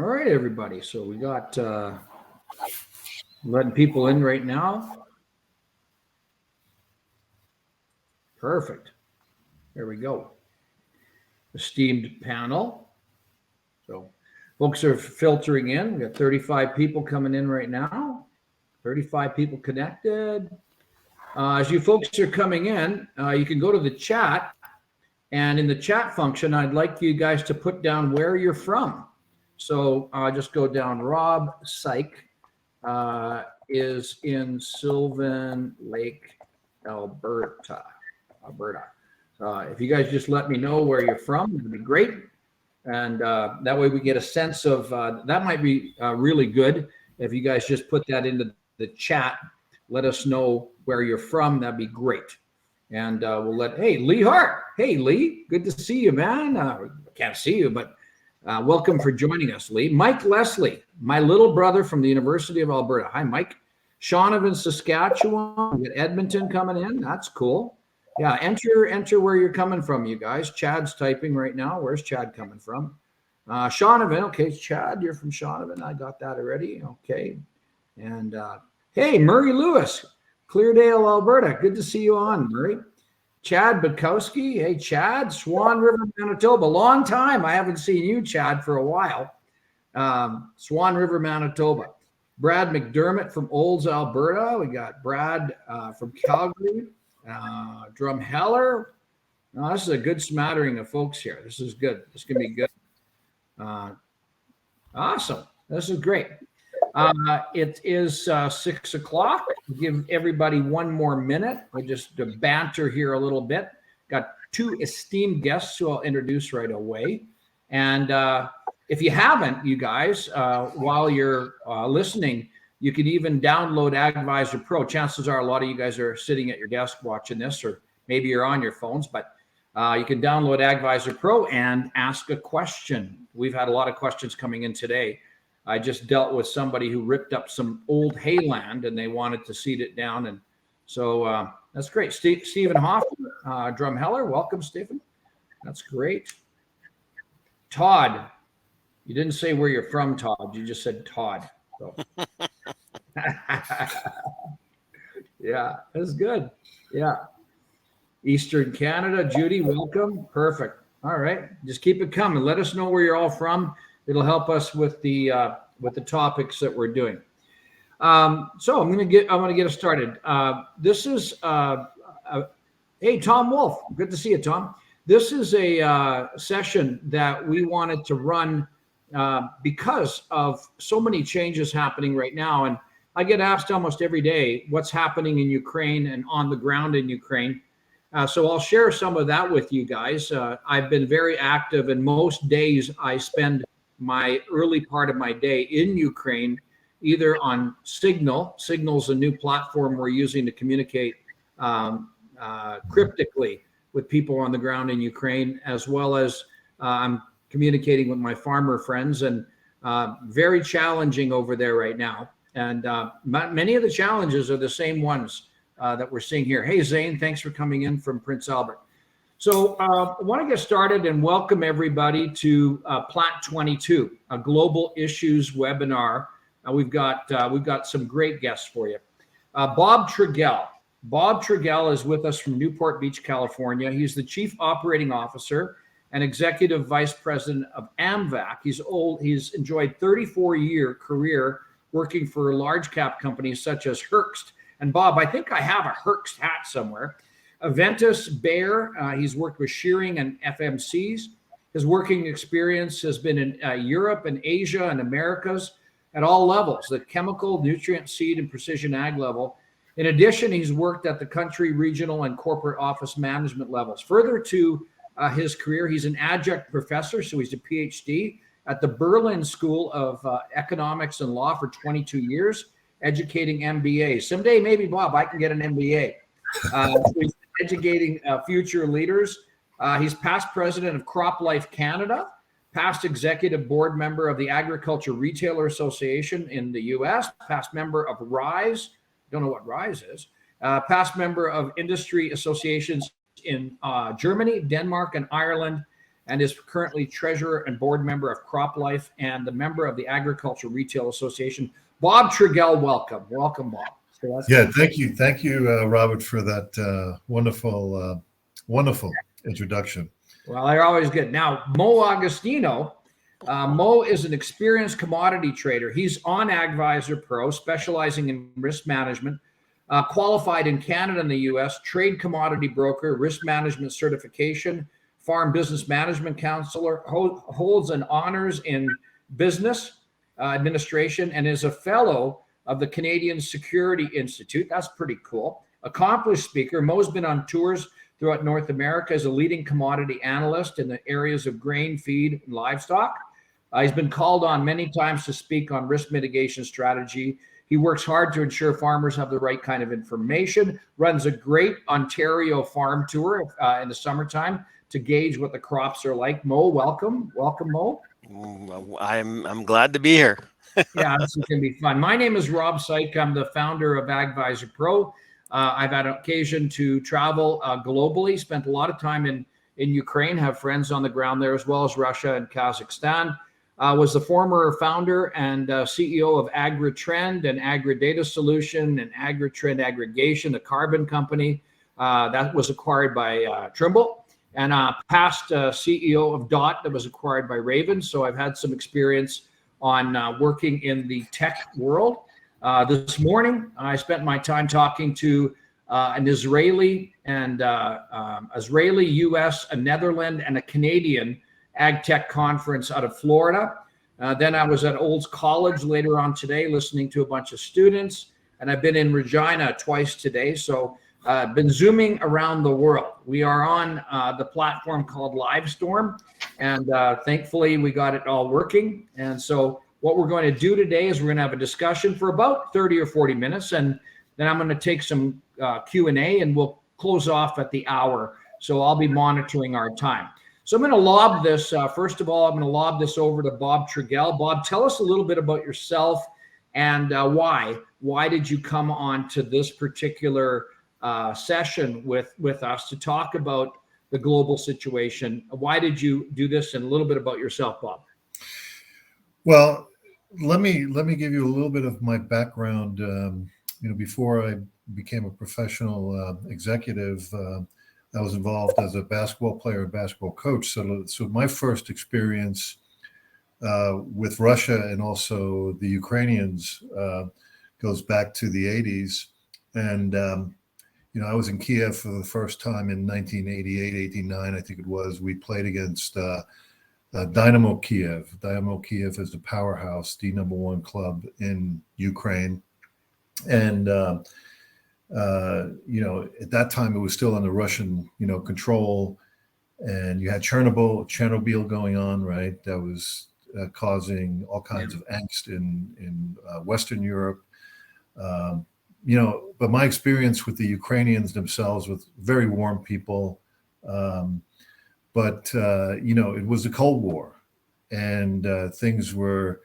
All right, everybody. So we got letting people in right now. Perfect. There we go. Esteemed panel. So folks are filtering in. We got 35 people coming in right now. 35 people connected. As you folks are coming in, you can go to the chat. And in the chat function, I'd like you guys to put down where you're from. So just go down. Rob Syke is in Sylvan Lake, Alberta. If you guys just let me know where you're from, it'd be great. And that way we get a sense of, that might be really good. If you guys just put that into the chat, let us know where you're from. That'd be great. And we'll hey, Lee Hart. Hey, Lee, good to see you, man. Can't see you, but welcome for joining us, Lee. Mike Leslie, my little brother from the University of Alberta. Hi, Mike. Shaunavon, Saskatchewan. We got Edmonton coming in. That's cool. Yeah, enter where you're coming from, you guys. Chad's typing right now. Where's Chad coming from? Shaunavon. Okay, Chad, you're from Shaunavon. I got that already. Okay. And hey, Murray Lewis, Cleardale, Alberta. Good to see you on, Murray. Chad Bukowski. Hey, Chad. Swan River, Manitoba. Long time. I haven't seen you, Chad, for a while. Swan River, Manitoba. Brad McDermott from Olds, Alberta. We got Brad from Calgary. Drumheller. No, this is a good smattering of folks here. This is good. This can be good. Awesome. This is great. It is 6 o'clock. Give everybody one more minute. We just banter here a little bit. Got two esteemed guests who I'll introduce right away. And if you haven't, you guys, while you're listening, you can even download AGvisorPRO. Chances are a lot of you guys are sitting at your desk watching this, or maybe you're on your phones, but you can download AGvisorPRO and ask a question. We've had a lot of questions coming in today. I just dealt with somebody who ripped up some old hayland and they wanted to seed it down. And so that's great. Stephen Hoffman, Drumheller. Welcome, Stephen. That's great. Todd, you didn't say where you're from, Todd. You just said Todd. So. Yeah, that's good. Yeah. Eastern Canada, Judy, welcome. Perfect. All right. Just keep it coming. Let us know where you're all from. It'll help us with the topics that we're doing. So I'm gonna get us started. This is hey, Tom Wolf. Good to see you, Tom. This is a session that we wanted to run because of so many changes happening right now. And I get asked almost every day what's happening in Ukraine and on the ground in Ukraine. So I'll share some of that with you guys. I've been very active, and most days I spend my early part of my day in Ukraine, either on Signal. Signal's a new platform we're using to communicate cryptically with people on the ground in Ukraine, as well as I'm communicating with my farmer friends, and very challenging over there right now. And many of the challenges are the same ones that we're seeing here. Hey, Zane, thanks for coming in from Prince Albert. So I want to get started and welcome everybody to Plat 22, a global issues webinar. We've got some great guests for you. Bob Trogele. Bob Trogele is with us from Newport Beach, California. He's the Chief Operating Officer and Executive Vice President of AMVAC. He's enjoyed 34-year career working for large cap companies such as Hoechst. And Bob, I think I have a Hoechst hat somewhere. Aventis and Bayer. He's worked with Schering and FMCs. His working experience has been in Europe and Asia and Americas at all levels, the chemical, nutrient, seed, and precision ag level. In addition, he's worked at the country, regional, and corporate office management levels. Further to his career, he's an adjunct professor, so he's a PhD at the Berlin School of Economics and Law for 22 years, educating MBAs. Someday, maybe, Bob, I can get an MBA. So he's educating future leaders. He's past president of CropLife Canada, past executive board member of the Agriculture Retailer Association in the U.S., past member of RISE, don't know what RISE is, past member of industry associations in Germany, Denmark, and Ireland, and is currently treasurer and board member of CropLife and the member of the Agriculture Retail Association. Bob Trogele, welcome. Welcome, Bob. So thank you, Robert, for that wonderful introduction. Well, they're always good. Now, Mo Agostino. Mo is an experienced commodity trader. He's on AGvisorPRO, specializing in risk management, qualified in Canada and the U.S., trade commodity broker, risk management certification, farm business management counselor, holds an honors in business administration, and is a fellow of the Canadian Security Institute. That's pretty cool. Accomplished speaker. Mo's been on tours throughout North America as a leading commodity analyst in the areas of grain, feed, and livestock. He's been called on many times to speak on risk mitigation strategy. He works hard to ensure farmers have the right kind of information, runs a great Ontario farm tour in the summertime to gauge what the crops are like. Mo, welcome. Welcome, Mo. I'm glad to be here. Yeah, this is going to be fun. My name is Rob Syke. I'm the founder of AGvisorPRO. I've had an occasion to travel globally, spent a lot of time in Ukraine, have friends on the ground there, as well as Russia and Kazakhstan. Was the former founder and CEO of AgriTrend and AgriData Solution and AgriTrend Aggregation, the carbon company that was acquired by Trimble, and past CEO of DOT that was acquired by Raven. So I've had some experience on working in the tech world. This morning, I spent my time talking to an Israeli and Israeli, U.S., a Netherlands, and a Canadian ag tech conference out of Florida. Then I was at Olds College later on today, listening to a bunch of students, and I've been in Regina twice today. So I've been zooming around the world. We are on the platform called Livestorm, and thankfully we got it all working. And so what we're going to do today is we're going to have a discussion for about 30 or 40 minutes, and then I'm going to take some Q&A, and we'll close off at the hour. So I'll be monitoring our time. So I'm going to lob this, first of all, I'm going to lob this over to Bob Trogele. Bob, tell us a little bit about yourself and why. Why did you come on to this particular session with us to talk about the global situation? Why did you do this, and a little bit about yourself, Bob? Well, let me give you a little bit of my background. Before I became a professional executive, I was involved as a basketball player and basketball coach. So my first experience with Russia and also the Ukrainians goes back to the 80s. And, I was in Kiev for the first time in 1988, 89, I think it was. We played against Dynamo Kiev. Dynamo Kiev is the powerhouse, the number one club in Ukraine. And, at that time, it was still under Russian, control. And you had Chernobyl going on, right? That was causing all kinds of angst in Western Europe. But my experience with the Ukrainians themselves with very warm people. But it was the Cold War, and things were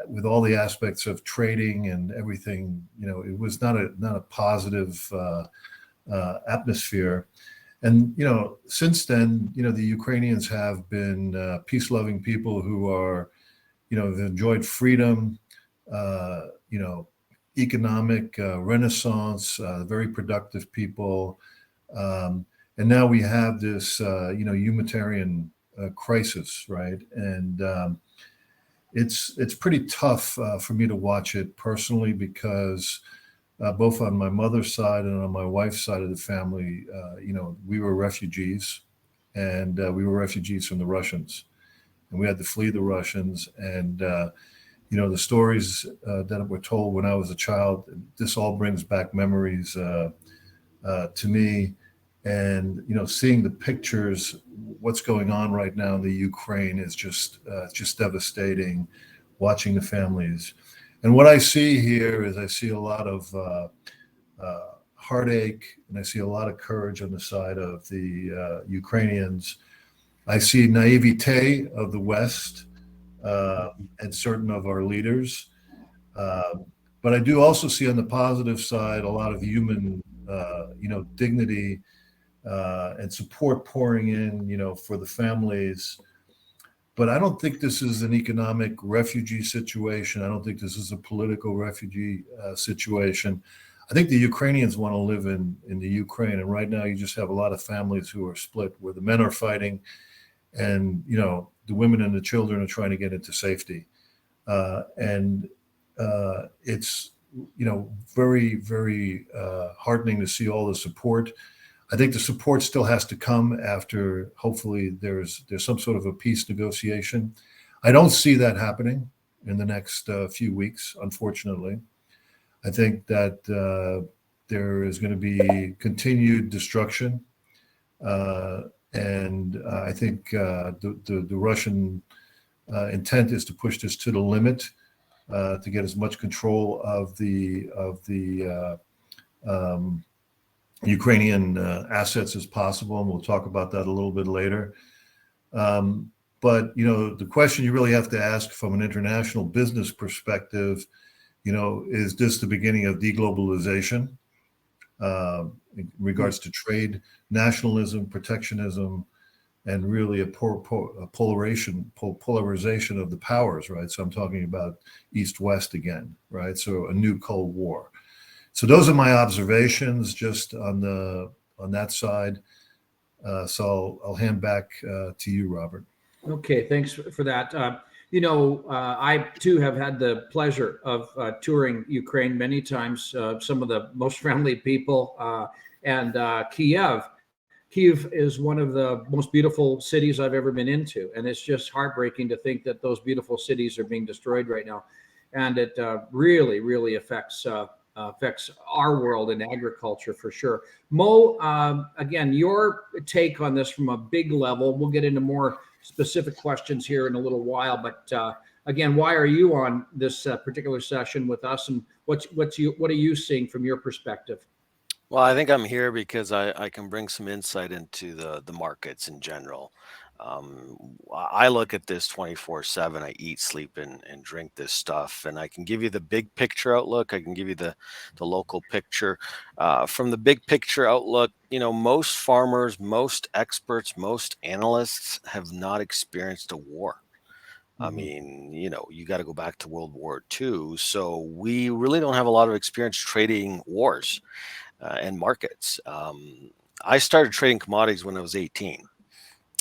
with all the aspects of trading and everything. It was not a positive atmosphere. And since then, the Ukrainians have been peace-loving people who are, have enjoyed freedom, economic renaissance, very productive people. And now we have this, humanitarian crisis, right? And it's pretty tough for me to watch it personally because both on my mother's side and on my wife's side of the family, we were refugees, and we were refugees from the Russians, and we had to flee the Russians. And the stories that were told when I was a child, this all brings back memories to me. And seeing the pictures, what's going on right now in the Ukraine is just devastating. Watching the families, and what I see here is I see a lot of heartache, and I see a lot of courage on the side of the Ukrainians. I see naivete of the West and certain of our leaders, but I do also see on the positive side a lot of human, dignity. and support pouring in, for the families. But I don't think this is an economic refugee situation. I don't think this is a political refugee situation. I think the Ukrainians want to live in the Ukraine. And right now you just have a lot of families who are split, where the men are fighting and, the women and the children are trying to get into safety. And it's, very, very heartening to see all the support. I think the support still has to come after, hopefully, there's some sort of a peace negotiation. I don't see that happening in the next few weeks, unfortunately. I think that there is going to be continued destruction, and I think the Russian intent is to push this to the limit, to get as much control of the Ukrainian assets as possible, and we'll talk about that a little bit later. But the question you really have to ask from an international business perspective, is this the beginning of deglobalization in regards to trade, nationalism, protectionism, and really a polarization of the powers, right? So I'm talking about East-West again, right? So a new Cold War. So those are my observations just on that side. So I'll hand back to you, Robert. Okay, thanks for that. I too have had the pleasure of touring Ukraine many times. Some of the most friendly people, and Kiev. Kiev is one of the most beautiful cities I've ever been into, and it's just heartbreaking to think that those beautiful cities are being destroyed right now, and it really, really affects our world in agriculture for sure. Mo, again, your take on this from a big level. We'll get into more specific questions here in a little while, but again, why are you on this particular session with us, and what are you seeing from your perspective? Well, I think I'm here because I can bring some insight into the markets in general. I look at this 24/7. I eat, sleep, and drink this stuff, and I can give you the big picture outlook. I can give you the local picture. From the big picture outlook, most farmers, most experts, most analysts have not experienced a war. I mean, you got to go back to World War II. So we really don't have a lot of experience trading wars and markets. I started trading commodities when I was 18.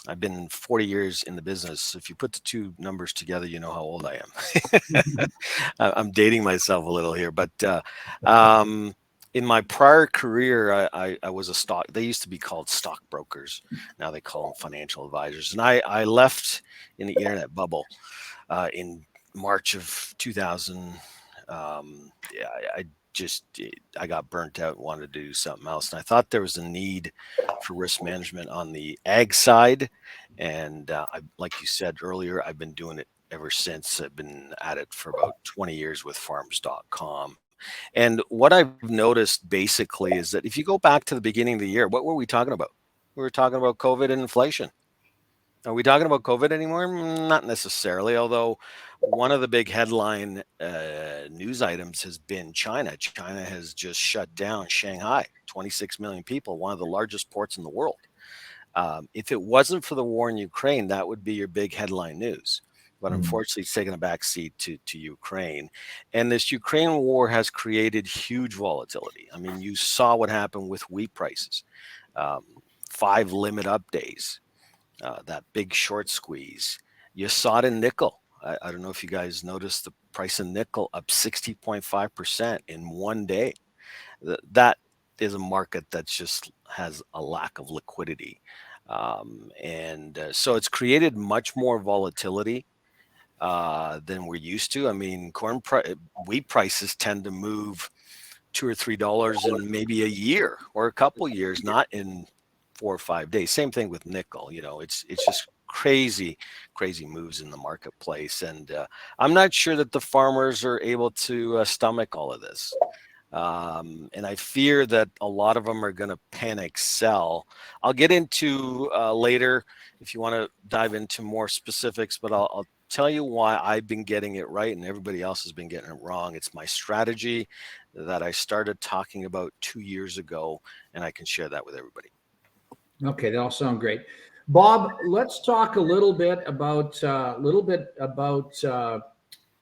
I've been 40 years in the business. If you put the two numbers together, you know how old I am. I'm dating myself a little here, but in my prior career, I was a stock. They used to be called stockbrokers. Now they call them financial advisors. And I left in the internet bubble in March of 2000. I got burnt out and wanted to do something else. And I thought there was a need for risk management on the ag side. And like you said earlier, I've been doing it ever since. I've been at it for about 20 years with farms.com. And what I've noticed basically is that if you go back to the beginning of the year, what were we talking about? We were talking about COVID and inflation. Are we talking about COVID anymore? Not necessarily, although one of the big headline news items has been China. China has just shut down Shanghai, 26 million people, one of the largest ports in the world. If it wasn't for the war in Ukraine, that would be your big headline news. But unfortunately, it's taken a back seat to Ukraine. And this Ukraine war has created huge volatility. I mean, you saw what happened with wheat prices, 5 limit up days. That big short squeeze. You saw it in nickel. I don't know if you guys noticed the price of nickel up 60.5% in one day. That is a market that just has a lack of liquidity. So it's created much more volatility than we're used to. I mean, wheat prices tend to move $2 or $3 in maybe a year or a couple years, not in 4 or 5 days. Same thing with nickel. It's just crazy moves in the marketplace, and I'm not sure that the farmers are able to stomach all of this. And I fear that a lot of them are going to panic sell. I'll get into later if you want to dive into more specifics, but I'll tell you why I've been getting it right and everybody else has been getting it wrong. It's my strategy that I started talking about 2 years ago, and I can share that with everybody. Okay, they all sound great. Bob, let's talk a little bit about inputs.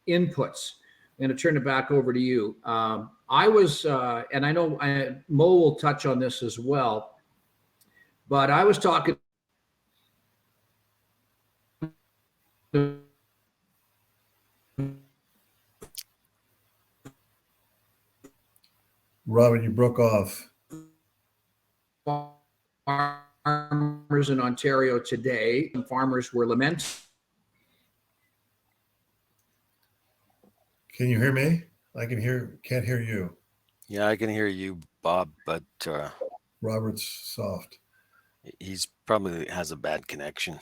I'm going to turn it back over to you. I was, and I know Mo will touch on this as well, but I was talking to Robert, you broke off. farmers in Ontario today. Some farmers were lamenting. Can you hear me? Can't hear you. Yeah, I can hear you, Bob, but Robert's soft. he's probably has a bad connection.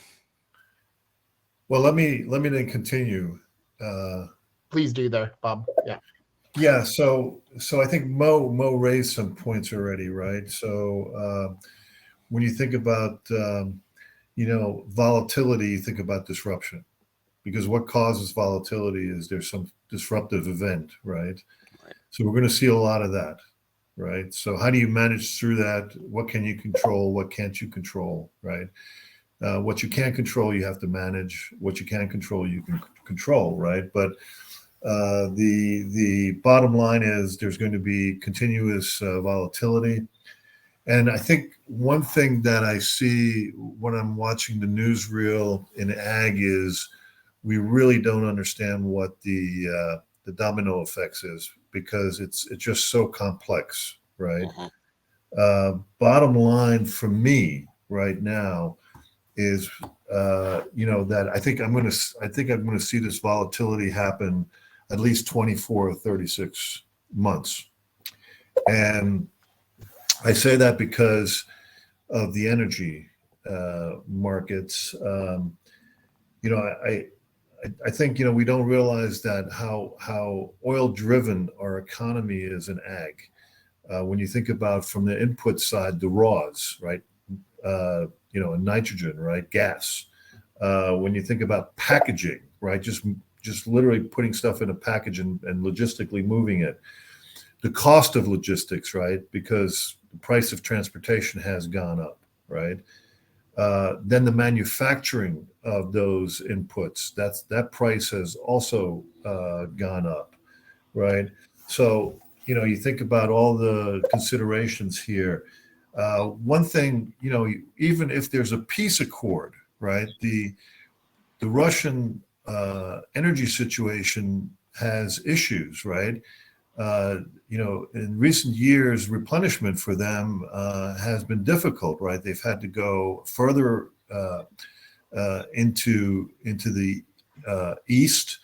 Well, let me then continue. Please do there, Bob. Yeah. Yeah. So I think Mo raised some points already, right? So when you think about volatility, you think about disruption, because what causes volatility is there's some disruptive event, right? Right. So we're going to see a lot of that, right? So how do you manage through that? What can you control? What can't you control, right? What you can't control, you have to manage. What you can control, you can control, right? But the bottom line is there's going to be continuous volatility. And I think one thing that I see when I'm watching the newsreel in ag is we really don't understand what the domino effects is, because it's just so complex, right? Bottom line for me right now is that I think I'm going to see this volatility happen at least 24 or 36 months. And I say that because of the energy markets. I think we don't realize that how oil driven our economy is in ag. When you think about from the input side, the raws, right? Nitrogen, right? Gas. When you think about packaging, right? Just literally putting stuff in a package and logistically moving it. The cost of logistics, right? Because the price of transportation has gone up, right? Then the manufacturing of those inputs, that price has also gone up, right? So, you think about all the considerations here. One thing, even if there's a peace accord, right? The Russian energy situation has issues, right? In recent years, replenishment for them has been difficult, right? They've had to go further into the east.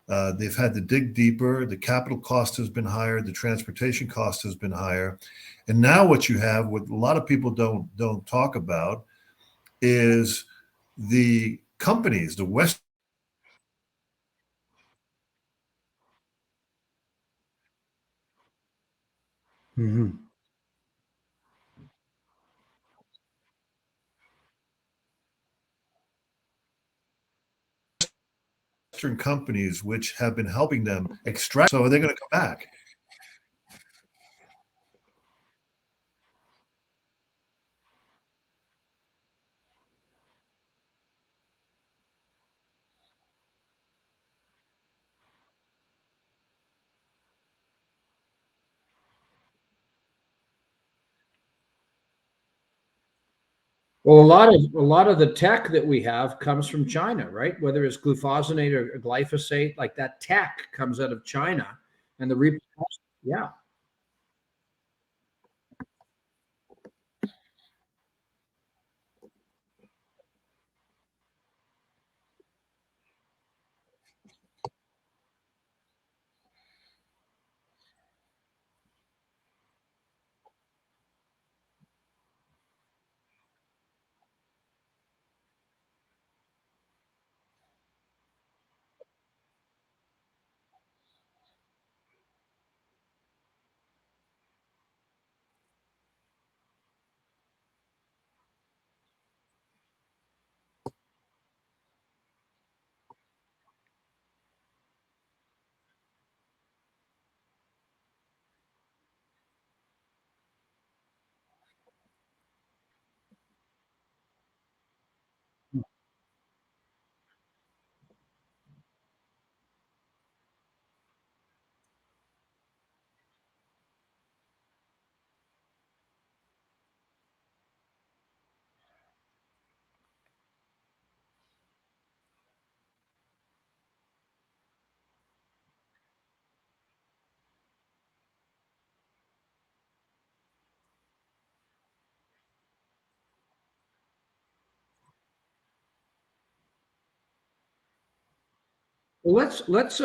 They've had to dig deeper. The capital cost has been higher. The transportation cost has been higher. And now what you have, what a lot of people don't talk about, is the companies, the Western companies which have been helping them extract. So they're going to come back. Well, a lot of the tech that we have comes from China, right? Whether it's glufosinate or glyphosate, like that tech comes out of China, and the repercussions. Yeah. Well, let's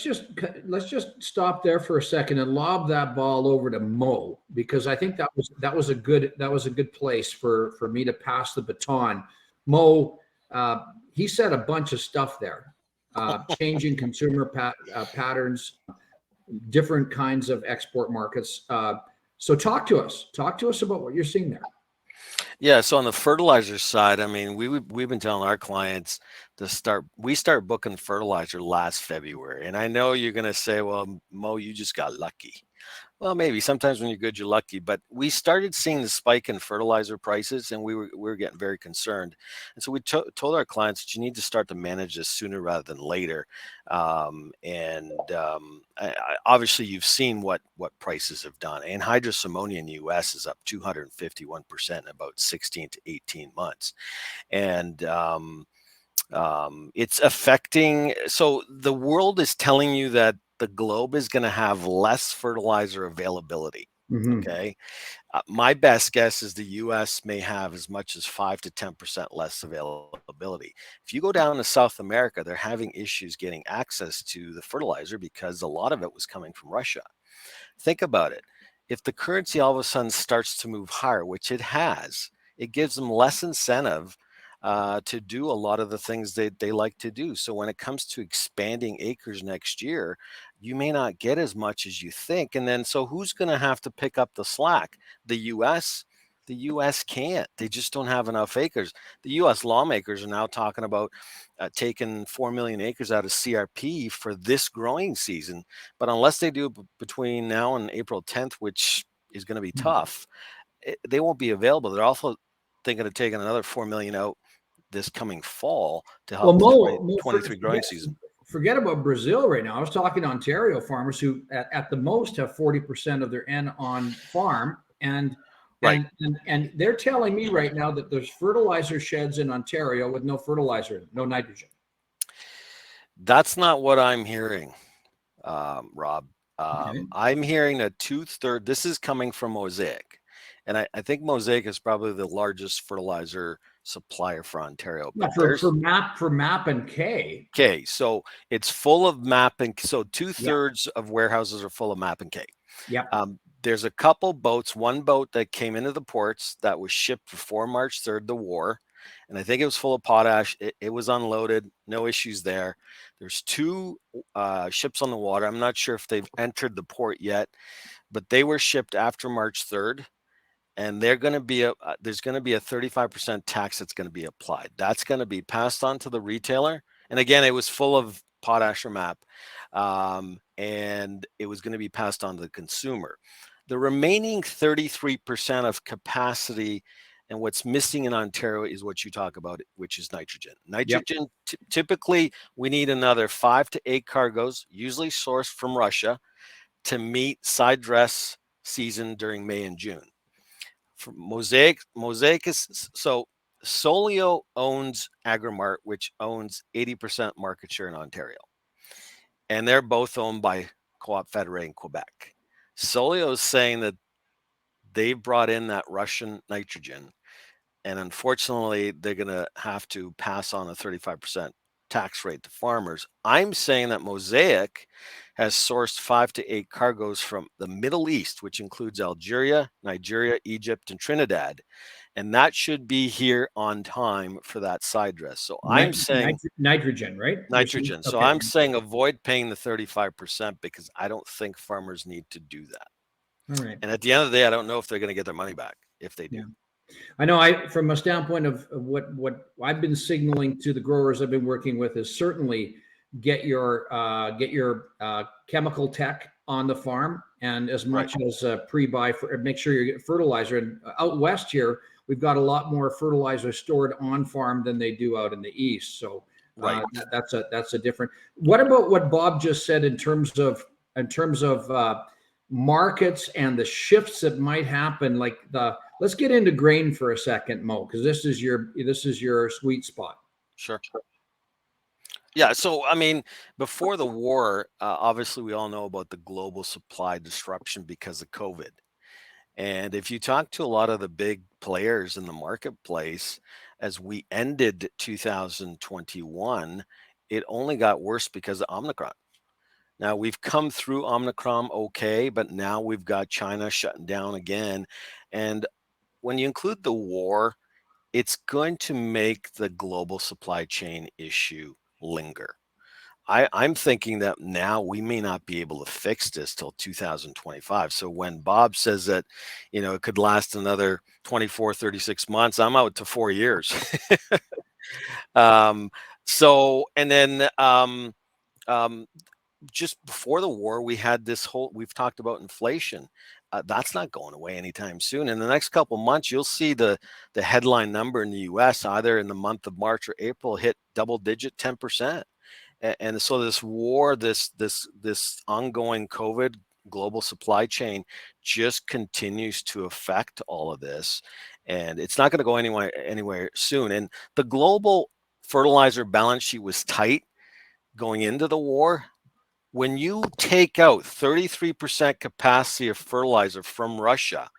just stop there for a second and lob that ball over to Mo, because I think that was a good place for me to pass the baton. Mo, he said a bunch of stuff there, changing consumer patterns, different kinds of export markets. So talk to us about what you're seeing there. Yeah, so on the fertilizer side, I mean, we've been telling our clients we start booking fertilizer last February. And I know you're going to say, well, Mo, you just got lucky. Well, maybe sometimes when you're good, you're lucky, but we started seeing the spike in fertilizer prices, and we were getting very concerned. And so we told our clients that you need to start to manage this sooner rather than later. Obviously, you've seen what prices have done. Anhydrous ammonia in the U.S. is up 251% in about 16 to 18 months, and it's affecting. So the world is telling you that the globe is going to have less fertilizer availability. Mm-hmm. Okay. My best guess is the US may have as much as 5 to 10% less availability. If you go down to South America, they're having issues getting access to the fertilizer because a lot of it was coming from Russia. Think about it. If the currency all of a sudden starts to move higher, which it has, it gives them less incentive to do a lot of the things that they like to do. So when it comes to expanding acres next year, you may not get as much as you think. And then, so who's going to have to pick up the slack? The U.S.? The U.S. can't. They just don't have enough acres. The U.S. lawmakers are now talking about taking 4 million acres out of CRP for this growing season. But unless they do between now and April 10th, which is going to be tough, they won't be available. They're also thinking of taking another 4 million out this coming fall to help the 2023 growing season. Forget about Brazil right now. I was talking to Ontario farmers who at the most have 40% of their N on farm. And they're telling me right now that there's fertilizer sheds in Ontario with no fertilizer, no nitrogen. That's not what I'm hearing, Rob. I'm hearing that 2/3, this is coming from Mosaic. And I think Mosaic is probably the largest fertilizer supplier for Ontario. Yeah, for MAP and K. Okay, so it's full of MAP and so 2/3 of warehouses are full of MAP and K. Yep. There's a couple boats, one boat that came into the ports that was shipped before March 3rd, the war. And I think it was full of potash. It was unloaded, no issues there. There's 2 ships on the water. I'm not sure if they've entered the port yet, but they were shipped after March 3rd. And there's going to be a 35% tax that's going to be applied. That's going to be passed on to the retailer. And again, it was full of potash or MAP, and it was going to be passed on to the consumer. The remaining 33% of capacity and what's missing in Ontario is what you talk about, which is nitrogen. Nitrogen, typically, we need another 5 to 8 cargoes, usually sourced from Russia, to meet side dress season during May and June. For Mosaic is so Solio owns Agrimart, which owns 80% market share in Ontario, and they're both owned by Co-op Fédéré in Quebec. Solio is saying that they brought in that Russian nitrogen, and unfortunately, they're going to have to pass on a 35% tax rate to farmers. I'm saying that Mosaic has sourced 5 to 8 cargoes from the Middle East, which includes Algeria, Nigeria, Egypt, and Trinidad. And that should be here on time for that side dress. So I'm saying nitrogen, right? Nitrogen. So I'm saying avoid paying the 35% because I don't think farmers need to do that. All right. And at the end of the day, I don't know if they're going to get their money back if they do. Yeah. I know from a standpoint of what I've been signaling to the growers I've been working with is certainly get your chemical tech on the farm, and as much as pre-buy for, make sure you get fertilizer. And out west here, we've got a lot more fertilizer stored on farm than they do out in the east. So that's a different. What about what Bob just said in terms of markets and the shifts that might happen? Like let's get into grain for a second, Mo, because this is your sweet spot. Sure. Yeah. So, I mean, before the war, obviously we all know about the global supply disruption because of COVID. And if you talk to a lot of the big players in the marketplace, as we ended 2021, it only got worse because of Omicron. Now we've come through Omicron okay, but now we've got China shutting down again. And when you include the war, it's going to make the global supply chain issue linger. I'm thinking that now we may not be able to fix this till 2025. So when Bob says that, it could last another 24, 36 months, I'm out to 4 years. um, and then just before the war, we had we've talked about inflation. That's not going away anytime soon. In the next couple of months, you'll see the headline number in the US, either in the month of March or April, hit double digit 10%. And so this war, this ongoing COVID global supply chain just continues to affect all of this. And it's not going to go anywhere soon. And the global fertilizer balance sheet was tight going into the war. When you take out 33% capacity of fertilizer from Russia,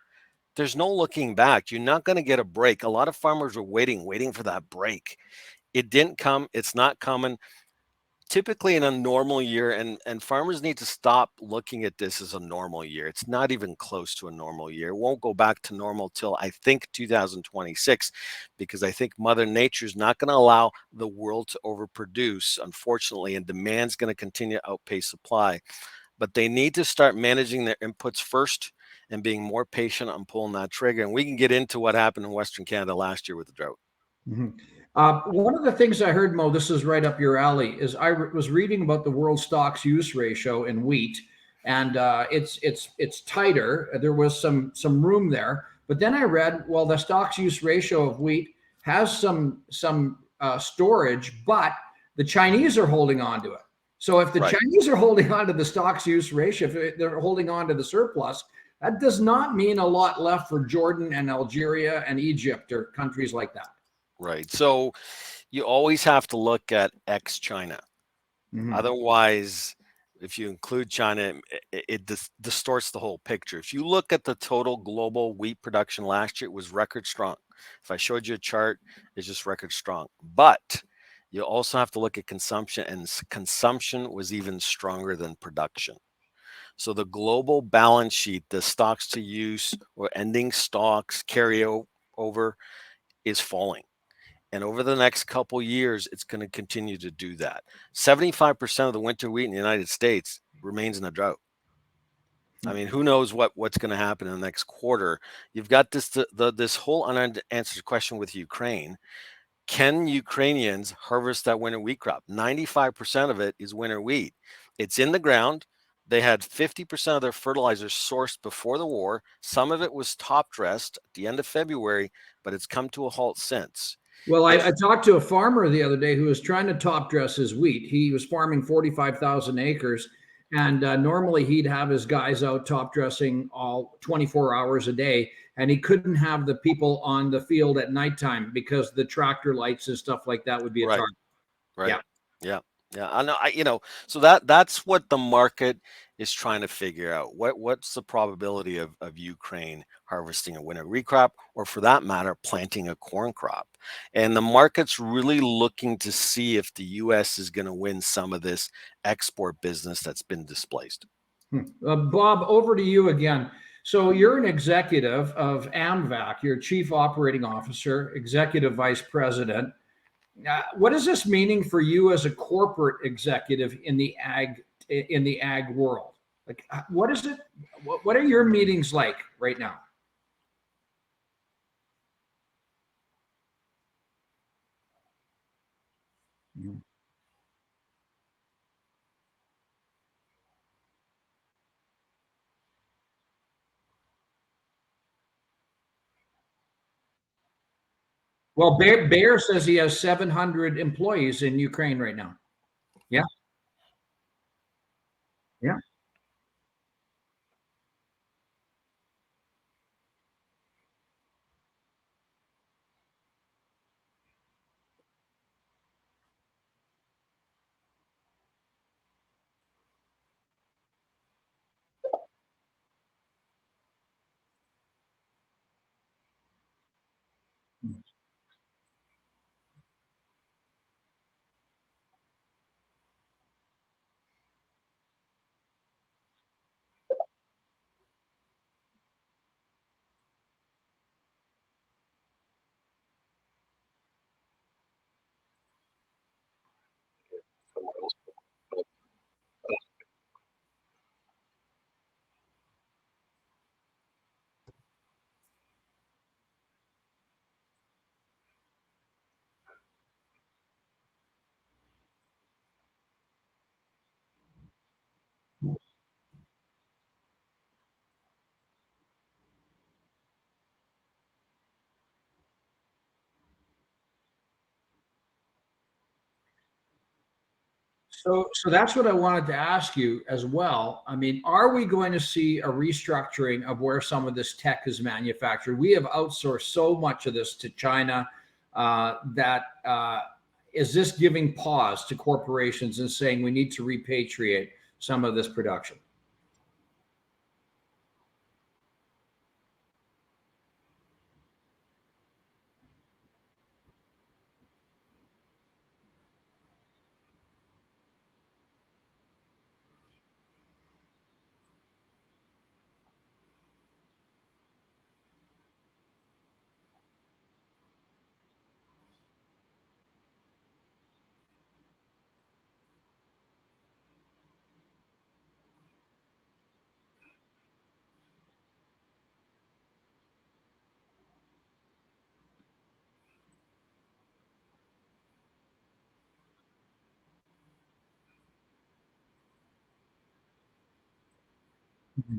there's no looking back. You're not going to get a break. A lot of farmers are waiting for that break. It didn't come. It's not coming. Typically in a normal year, and farmers need to stop looking at this as a normal year. It's not even close to a normal year. It won't go back to normal till I think 2026, because I think Mother Nature's not going to allow the world to overproduce, unfortunately, and demand's going to continue to outpace supply. But they need to start managing their inputs first and being more patient on pulling that trigger. And we can get into what happened in Western Canada last year with the drought. Mm-hmm. One of the things I heard, Mo, this is right up your alley, is I was reading about the world stocks use ratio in wheat, and it's tighter. There was some room there, but then I read, well, the stocks use ratio of wheat has some storage, but the Chinese are holding on to it. So if the Right. Chinese are holding on to the stocks use ratio, if they're holding on to the surplus, that does not mean a lot left for Jordan and Algeria and Egypt or countries like that. Right. So you always have to look at ex-China. Mm-hmm. Otherwise, if you include China, it distorts the whole picture. If you look at the total global wheat production last year, it was record strong. If I showed you a chart, it's just record strong. But you also have to look at consumption, and consumption was even stronger than production. So the global balance sheet, the stocks to use or ending stocks carryover is falling. And over the next couple years, it's going to continue to do that. 75% of the winter wheat in the United States remains in a drought. I mean, who knows what's going to happen in the next quarter? You've got this whole unanswered question with Ukraine. Can Ukrainians harvest that winter wheat crop? 95% of it is winter wheat. It's in the ground. They had 50% of their fertilizer sourced before the war. Some of it was top dressed at the end of February, but it's come to a halt since. Well, I talked to a farmer the other day who was trying to top dress his wheat. He was farming 45,000 acres, and normally he'd have his guys out top dressing all 24 hours a day, and he couldn't have the people on the field at nighttime because the tractor lights and stuff like that would be a Right. target. Right. Yeah. I know. So that's what the market is trying to figure out. What's the probability of Ukraine harvesting a winter wheat crop, or for that matter, planting a corn crop? And the market's really looking to see if the U.S. is going to win some of this export business that's been displaced. Bob, over to you again. So you're an executive of AMVAC, you're chief operating officer, executive vice president. What is this meaning for you as a corporate executive in the ag world? Like, what is it? What are your meetings like right now? Well, Bayer says he has 700 employees in Ukraine right now. Yeah. Yeah. So that's what I wanted to ask you as well. I mean, are we going to see a restructuring of where some of this tech is manufactured? We have outsourced so much of this to China that is this giving pause to corporations and saying we need to repatriate some of this production? Hmm.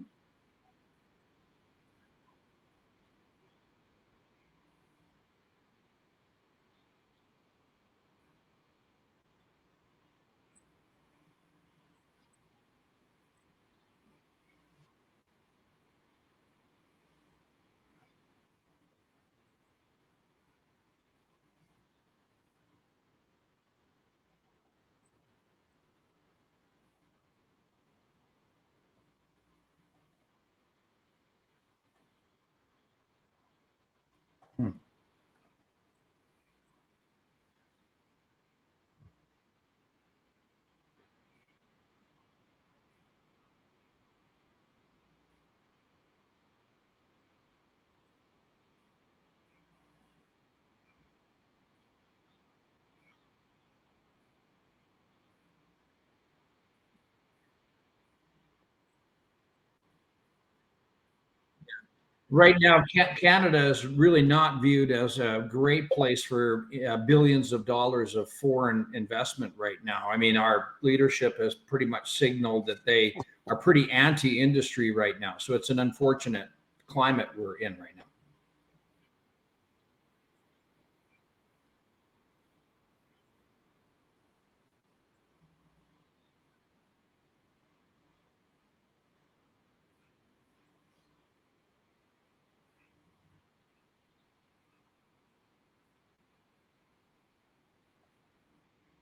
Right now, Canada is really not viewed as a great place for billions of dollars of foreign investment right now. I mean, our leadership has pretty much signaled that they are pretty anti-industry right now. So it's an unfortunate climate we're in right now.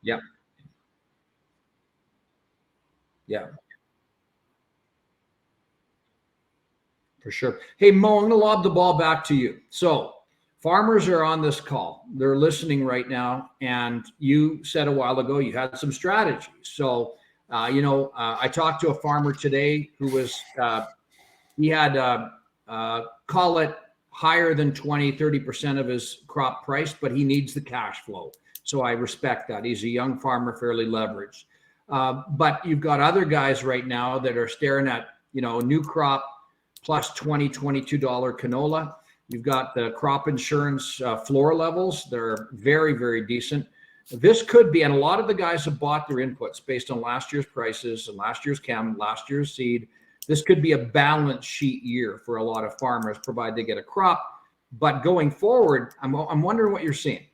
Yeah, yeah, for sure. Hey, Mo, I'm going to lob the ball back to you. So farmers are on this call. They're listening right now. And you said a while ago you had some strategies. So, I talked to a farmer today who was he had call it higher than 20-30% of his crop price, but he needs the cash flow. So I respect that. He's a young farmer, fairly leveraged. But you've got other guys right now that are staring at new crop plus $22 canola. You've got the crop insurance floor levels. They're very, very decent. This could be, and a lot of the guys have bought their inputs based on last year's prices and last year's chem, last year's seed. This could be a balance sheet year for a lot of farmers, provided they get a crop. But going forward, I'm wondering what you're seeing.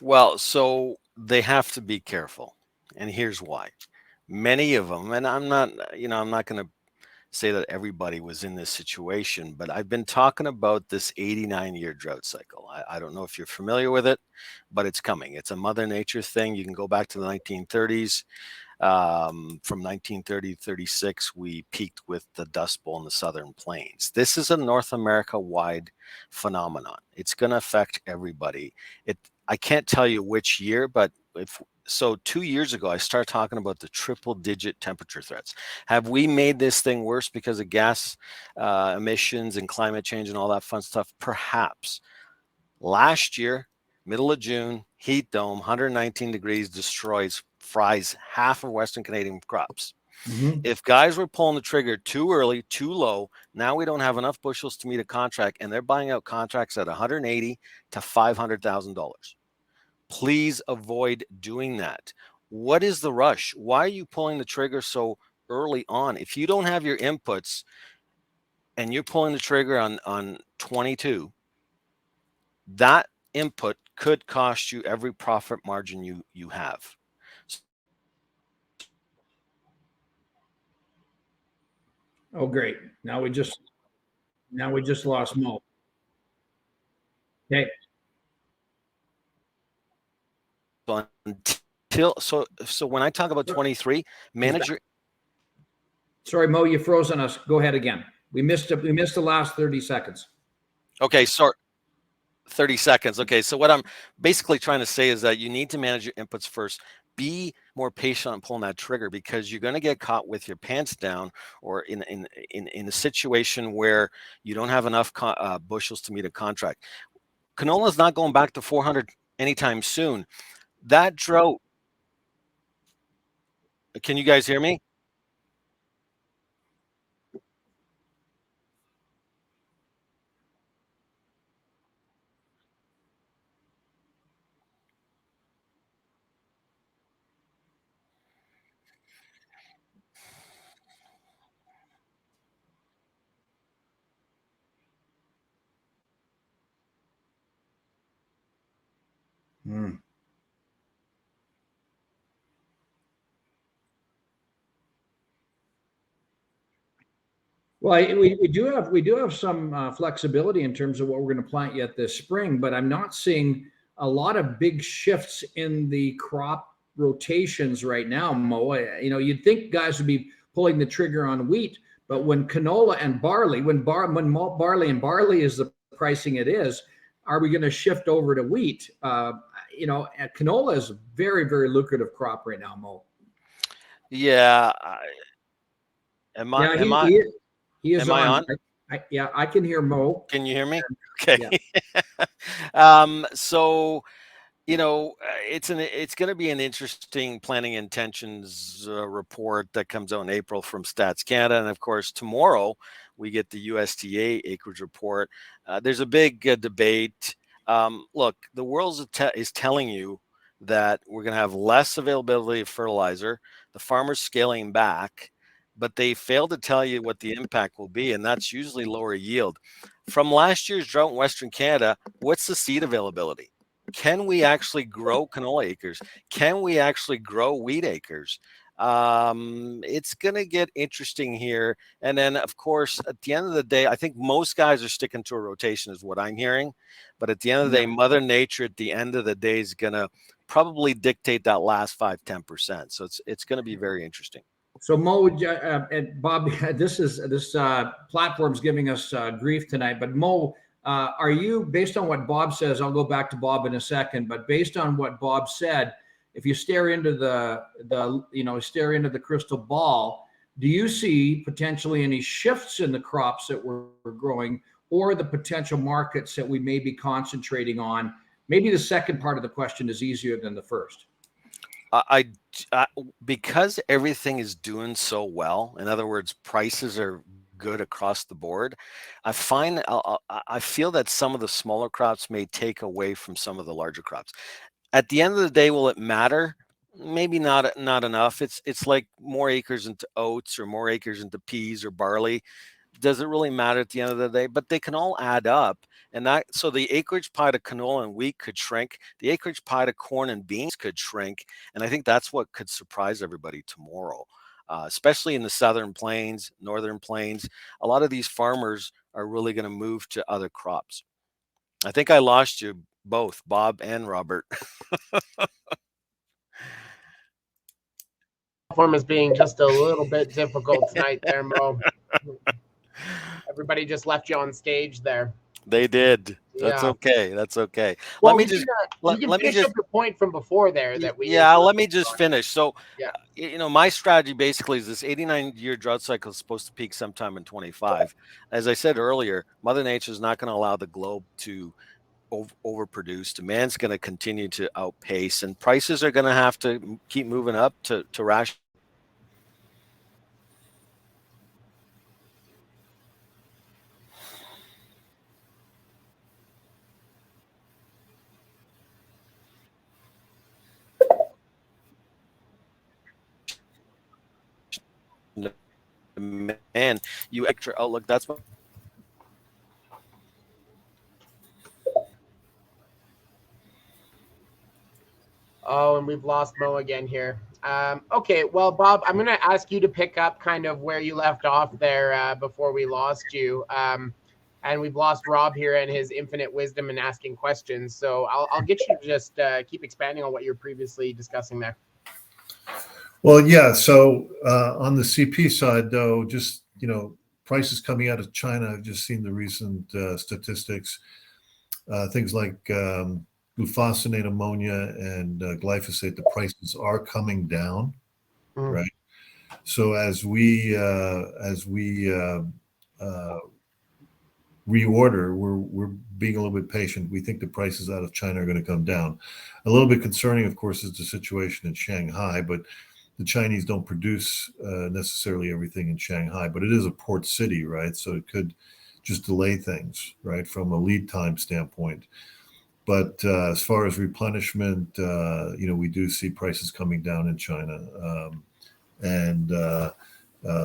Well, so they have to be careful. And here's why. Many of them, and I'm not going to say that everybody was in this situation, but I've been talking about this 89-year drought cycle. I don't know if you're familiar with it, but it's coming. It's a Mother Nature thing. You can go back to the 1930s. From 1930 to 36, we peaked with the Dust Bowl in the Southern Plains. This is a North America-wide phenomenon. It's going to affect everybody. I can't tell you which year, but 2 years ago, I started talking about the triple-digit temperature threats. Have we made this thing worse because of gas emissions and climate change and all that fun stuff? Perhaps. Last year, middle of June, heat dome, 119 degrees, fries half of Western Canadian crops. Mm-hmm. If guys were pulling the trigger too early, too low, now we don't have enough bushels to meet a contract, and they're buying out contracts at $180,000 to $500,000. Please avoid doing that. What is the rush? Why are you pulling the trigger so early on? If you don't have your inputs and you're pulling the trigger on 22, that input could cost you every profit margin you have. Oh, great. Now we just lost Mo. Okay. So when I talk about 23, manage your. Sorry, Mo, you froze on us. Go ahead again. We missed the last 30 seconds. Okay, sorry. 30 seconds. Okay, so what I'm basically trying to say is that you need to manage your inputs first. Be more patient on pulling that trigger, because you're going to get caught with your pants down, or in a situation where you don't have enough bushels to meet a contract. Canola is not going back to 400 anytime soon. That drought. Can you guys hear me? Hmm. Well, we do have some flexibility in terms of what we're going to plant yet this spring, but I'm not seeing a lot of big shifts in the crop rotations right now, Mo. You'd think guys would be pulling the trigger on wheat, but when canola and barley, when barley and barley is the pricing it is, are we going to shift over to wheat? Canola is a very, very lucrative crop right now, Mo. Yeah. Am I? Yeah, Am I? he is Am I on. on? Yeah, I can hear Mo. Can you hear me? Okay. Yeah. So it's going to be an interesting planning intentions report that comes out in April from Stats Canada, and of course tomorrow we get the USDA acreage report. There's a big debate. Look, the world is telling you that we're going to have less availability of fertilizer. The farmers scaling back, but they fail to tell you what the impact will be, and that's usually lower yield. From last year's drought in Western Canada, what's the seed availability? Can we actually grow canola acres? Can we actually grow wheat acres? It's going to get interesting here. And then, of course, at the end of the day, I think most guys are sticking to a rotation is what I'm hearing. But at the end of the day, Mother Nature at the end of the day is going to probably dictate that last 5-10%. So it's going to be very interesting. So Mo and Bob, this platform's giving us grief tonight. But Mo, are you, based on what Bob says? I'll go back to Bob in a second. But based on what Bob said, if you stare into the crystal ball, do you see potentially any shifts in the crops that we're growing, or the potential markets that we may be concentrating on? Maybe the second part of the question is easier than the first. I because everything is doing so well, in other words, prices are good across the board, I feel that some of the smaller crops may take away from some of the larger crops. At the end of the day, will it matter? Maybe not enough. It's like more acres into oats or more acres into peas or barley. Does it really matter at the end of the day? But they can all add up. And so the acreage pie to canola and wheat could shrink. The acreage pie to corn and beans could shrink. And I think that's what could surprise everybody tomorrow, especially in the southern plains, northern plains. A lot of these farmers are really going to move to other crops. I think I lost you both, Bob and Robert. Platform is being just a little bit difficult tonight there, Mo. Everybody just left you on stage there. They did. That's Yeah. okay. That's okay. Well, Let me just you can finish up your point from before there that we. yeah, let me just finish. So, yeah, my strategy basically is this 89-year drought cycle is supposed to peak sometime in 25. As I said earlier, Mother Nature is not going to allow the globe to overproduce. Demand's going to continue to outpace, and prices are going to have to keep moving up to ration. Man, you extra outlook. That's what. Oh, and we've lost Mo again here. Okay, well, Bob, I'm going to ask you to pick up kind of where you left off there before we lost you. And we've lost Rob here and his infinite wisdom in asking questions. So I'll get you to just keep expanding on what you're previously discussing there. Well, yeah. So on the CP side, though, just, prices coming out of China, I've just seen the recent statistics. Things like glufosinate, ammonia, and glyphosate, the prices are coming down, right? So as we reorder, we're being a little bit patient. We think the prices out of China are going to come down. A little bit concerning, of course, is the situation in Shanghai, but the Chinese don't produce necessarily everything in Shanghai, but it is a port city, right? So it could just delay things, right, from a lead time standpoint. But as far as replenishment, we do see prices coming down in China.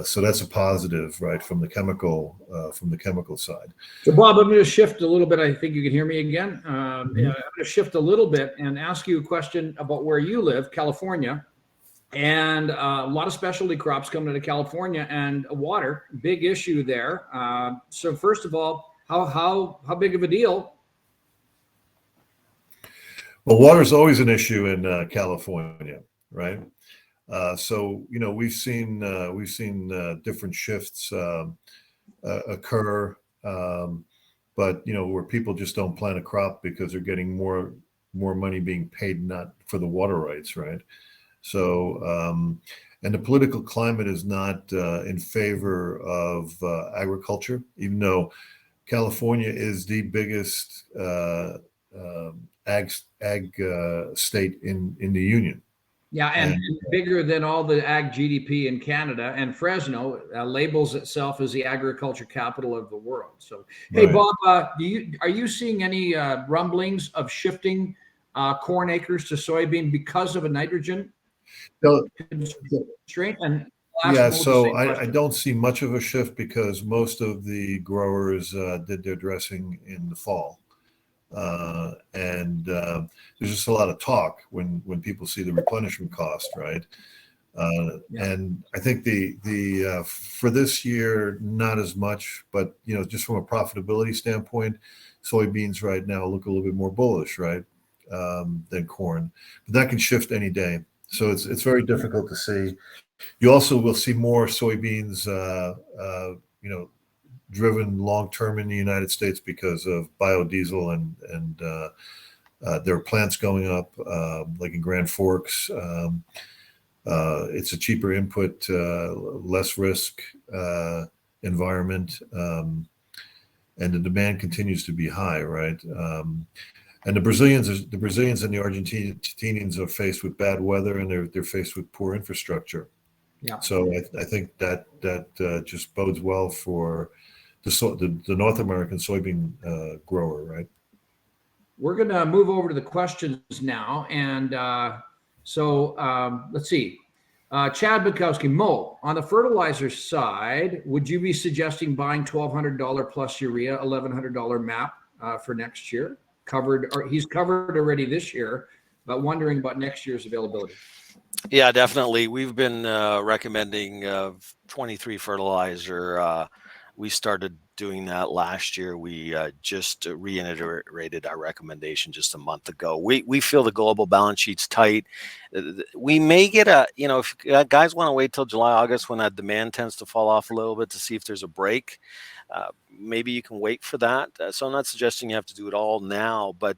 So that's a positive, right, from the chemical side. So, Bob, I'm going to shift a little bit. I think you can hear me again. I'm going to shift a little bit and ask you a question about where you live, California, and a lot of specialty crops coming to California, and water, big issue there. So, first of all, how big of a deal? Well, water is always an issue in California, right? So we've seen different shifts occur, but where people just don't plant a crop because they're getting more money being paid not for the water rights, right? So and the political climate is not in favor of agriculture, even though California is the biggest ag state in the union. Yeah, and bigger than all the ag GDP in Canada. And Fresno labels itself as the agriculture capital of the world. So, hey, right. Bob, are you seeing any rumblings of shifting corn acres to soybean because of a nitrogen constraint? And yeah, so I don't see much of a shift because most of the growers did their dressing in the fall. There's just a lot of talk when people see the replenishment cost, right? And I think the for this year, not as much, but just from a profitability standpoint, soybeans right now look a little bit more bullish, right, than corn. But that can shift any day, so it's very difficult to see. You also will see more soybeans, driven long term in the United States because of biodiesel and there are plants going up, like in Grand Forks. It's a cheaper input, less risk environment, and the demand continues to be high, right? And the Brazilians and the Argentinians are faced with bad weather, and they're faced with poor infrastructure. Yeah. So I think that just bodes well for the North American soybean grower, right? We're going to move over to the questions now. And let's see. Chad Bukowski, Mo, on the fertilizer side, would you be suggesting buying $1,200 plus urea, $1,100 MAP for next year? He's covered already this year, but wondering about next year's availability. Yeah, definitely. We've been recommending 23 fertilizer. We started doing that last year. We just reiterated our recommendation just a month ago. We feel the global balance sheet's tight. We may get if guys want to wait till July, August when that demand tends to fall off a little bit to see if there's a break. Maybe you can wait for that. So I'm not suggesting you have to do it all now, but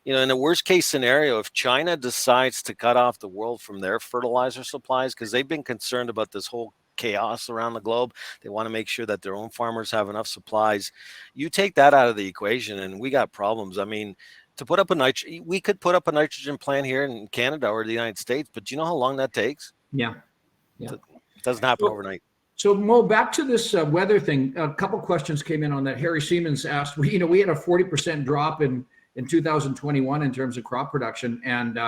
in a worst case scenario, if China decides to cut off the world from their fertilizer supplies, because they've been concerned about this whole chaos around the globe, they want to make sure that their own farmers have enough supplies. You take that out of the equation and we got problems. I mean, to put up we could put up a nitrogen plant here in Canada or the United States, but do you know how long that takes? Yeah. It doesn't happen overnight. So Mo, back to this weather thing. A couple questions came in on that. Harry Siemens asked, we had a 40% drop in 2021 in terms of crop production. And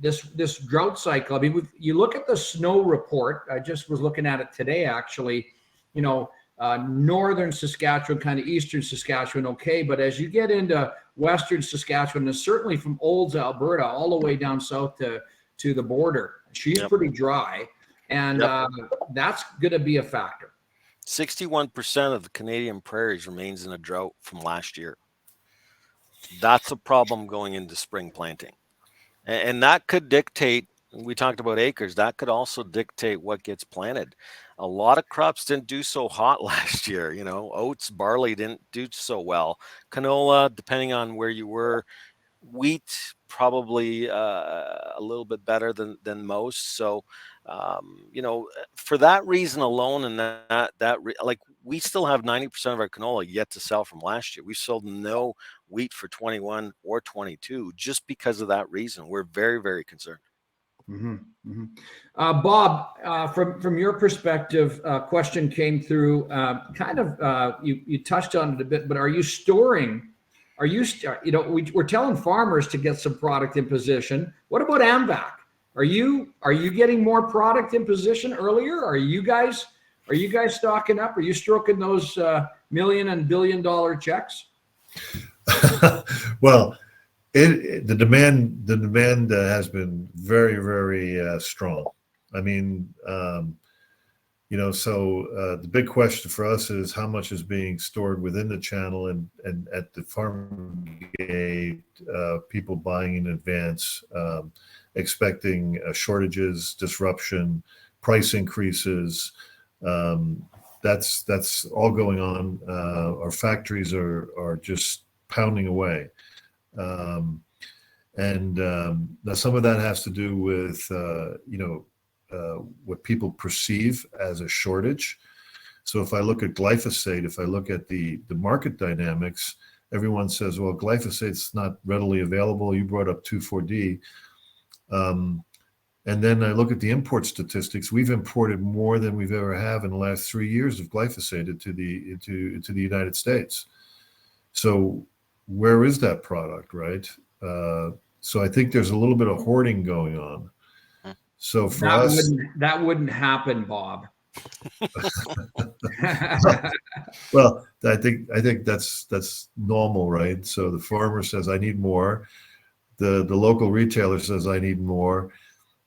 this drought cycle, you look at the snow report, I just was looking at it today, actually, northern Saskatchewan, kind of eastern Saskatchewan, okay. But as you get into western Saskatchewan, and certainly from Olds, Alberta, all the way down south to to the border. She's Yep. pretty dry, and Yep. that's going to be a factor. 61% of the Canadian prairies remains in a drought from last year. That's a problem going into spring planting. And that could dictate, we talked about acres, that could also dictate what gets planted. A lot of crops didn't do so hot last year. You know, oats, barley didn't do so well. Canola, depending on where you were, wheat probably a little bit better than most. So, you know, for that reason alone, and like we still have 90% of our canola yet to sell from last year. We sold no wheat for 21 or 22 just because of that reason. We're very, very concerned. Mm-hmm. Mm-hmm. Bob, from your perspective, question came through. You touched on it a bit, but are you storing? Are you we're telling farmers to get some product in position. What about AMVAC? Are you getting more product in position earlier? Are you guys stocking up? Are you stroking those million and billion dollar checks? Well, the demand has been very, very strong. I mean, you know, so the big question for us is how much is being stored within the channel and at the farm gate, people buying in advance, expecting shortages, disruption, price increases. That's all going on. Our factories are just pounding away. Now some of that has to do with, what people perceive as a shortage. So if I look at glyphosate, if I look at the market dynamics, everyone says, well, glyphosate's not readily available. You brought up 2,4-D. And then I look at the import statistics. We've imported more than we've ever have in the last 3 years of glyphosate into the United States. So where is that product, right? So I think there's a little bit of hoarding going on. So for us, that wouldn't happen, Bob. well, I think that's normal, right? So the farmer says, I need more. The local retailer says, I need more.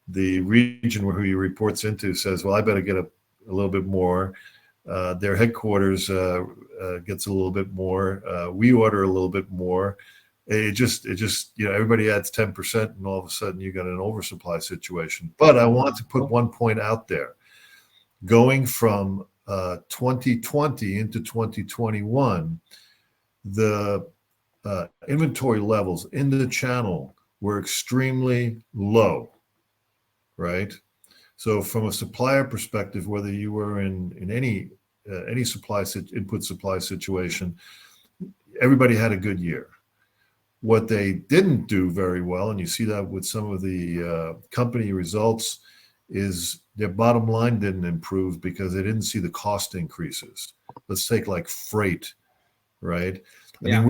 The region who he reports into says, well, I better get a little bit more. Their headquarters gets a little bit more. We order a little bit more. It just, everybody adds 10%, and all of a sudden you got an oversupply situation. But I want to put one point out there. Going from 2020 into 2021, the inventory levels in the channel were extremely low, right? So from a supplier perspective, whether you were in any input supply situation, everybody had a good year. What they didn't do very well, and you see that with some of the company results, is their bottom line didn't improve because they didn't see the cost increases. Let's take like freight, right? Yeah. I mean,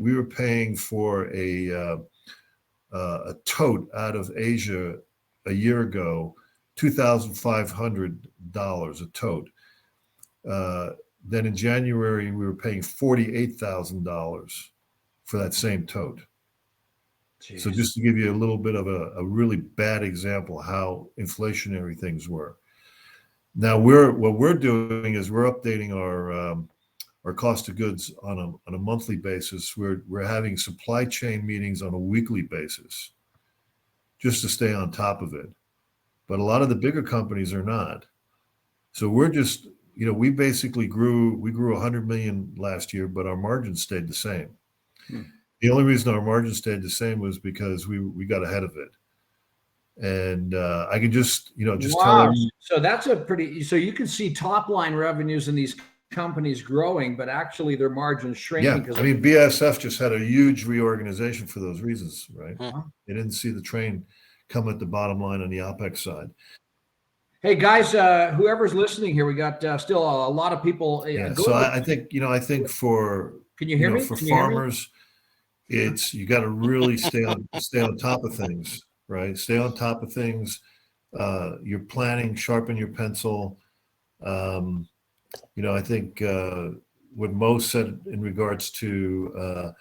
we were paying for a tote out of Asia a year ago, $2,500 a tote. Then in January, we were paying $48,000 for that same tote. Jeez. So just to give you a little bit of a really bad example how inflationary things were. Now what we're doing is we're updating our cost of goods on a monthly basis. We're having supply chain meetings on a weekly basis just to stay on top of it. But a lot of the bigger companies are not. So we're just, we basically grew 100 million last year, but our margins stayed the same. The only reason our margins stayed the same was because we got ahead of it. And I can just wow. tell them. So that's so you can see top line revenues in these companies growing, but actually their margins shrinking. Yeah, I mean, BASF just had a huge reorganization for those reasons, right? They didn't see the train come at the bottom line on the OPEX side. Hey guys, whoever's listening here, we got still a lot of people. Yeah, so I think for can you hear me? For farmers, it's you got to really stay on top of things, right? Stay on top of things. You're planning, sharpen your pencil. I think what Mo said in regards to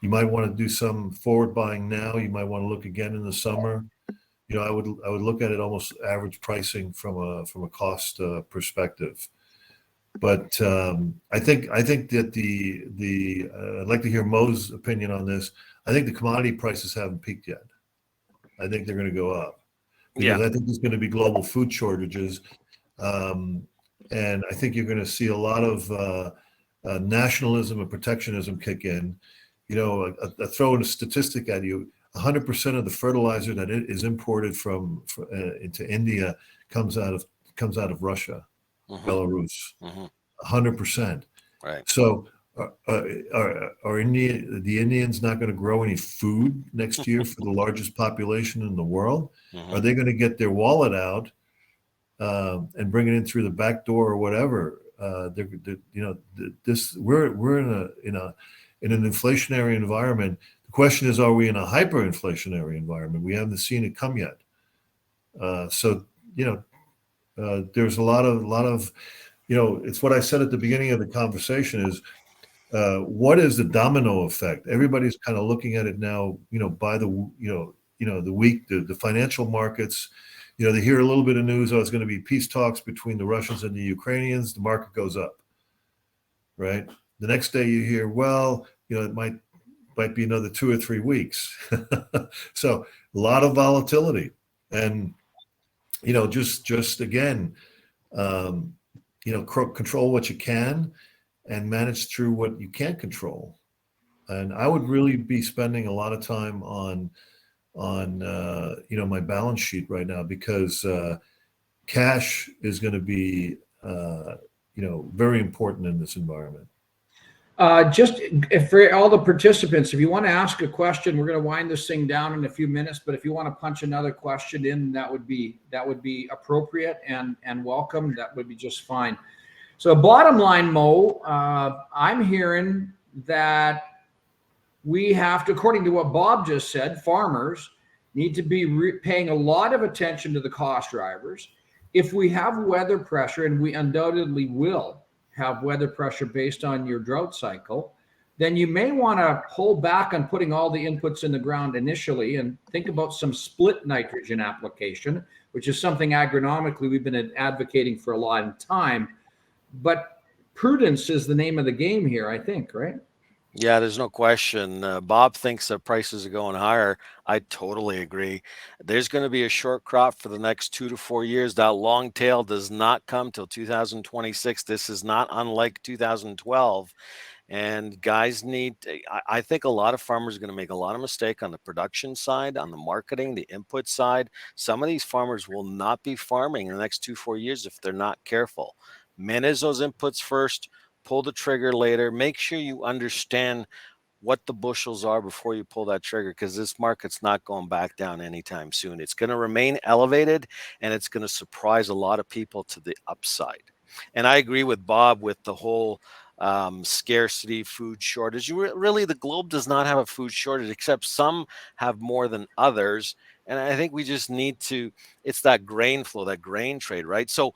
you might want to do some forward buying now. You might want to look again in the summer. I would look at it almost average pricing from a cost perspective. But I think that I'd like to hear Mo's opinion on this. I think the commodity prices haven't peaked yet. I think they're going to go up because I think there's going to be global food shortages, and I think you're going to see a lot of nationalism and protectionism kick in. I throw in a statistic at you: 100% of the fertilizer that is imported into India comes out of Russia, Belarus. 100%. Right. So are the Indians not going to grow any food next year for the largest population in the world? Are they going to get their wallet out and bring it in through the back door or whatever? We're in an inflationary environment. The question is, are we in a hyperinflationary environment? We haven't seen it come yet. There's a lot of it's what I said at the beginning of the conversation is, what is the domino effect? Everybody's kind of looking at it now, by the week, the financial markets, they hear a little bit of news, it's going to be peace talks between the Russians and the Ukrainians, the market goes up, right? The next day you hear, it might be another 2 or 3 weeks. So a lot of volatility, and, just again, control what you can and manage through what you can't control. And I would really be spending a lot of time on my balance sheet right now, because cash is going to be very important in this environment. Just for all the participants, if you want to ask a question, we're going to wind this thing down in a few minutes. But if you want to punch another question in, that would be appropriate and welcome. That would be just fine. So, bottom line, Mo, I'm hearing that we have to, according to what Bob just said, farmers need to be paying a lot of attention to the cost drivers. If we have weather pressure, and we undoubtedly will have weather pressure based on your drought cycle, then you may want to hold back on putting all the inputs in the ground initially and think about some split nitrogen application, which is something agronomically we've been advocating for a long time. But prudence is the name of the game here, I think, right? Yeah, there's no question. Bob thinks that prices are going higher. I totally agree. There's going to be a short crop for the next 2 to 4 years. That long tail does not come till 2026. This is not unlike 2012. And guys I think a lot of farmers are going to make a lot of mistake on the production side, on the marketing, the input side. Some of these farmers will not be farming in the next 2 to 4 years if they're not careful. Manage those inputs first. Pull the trigger later. Make sure you understand what the bushels are before you pull that trigger, because this market's not going back down anytime soon. It's going to remain elevated, and it's going to surprise a lot of people to the upside. And I agree with Bob with the whole scarcity, food shortage. Really, the globe does not have a food shortage, except some have more than others. And I think we just need to, it's that grain flow, that grain trade, right? So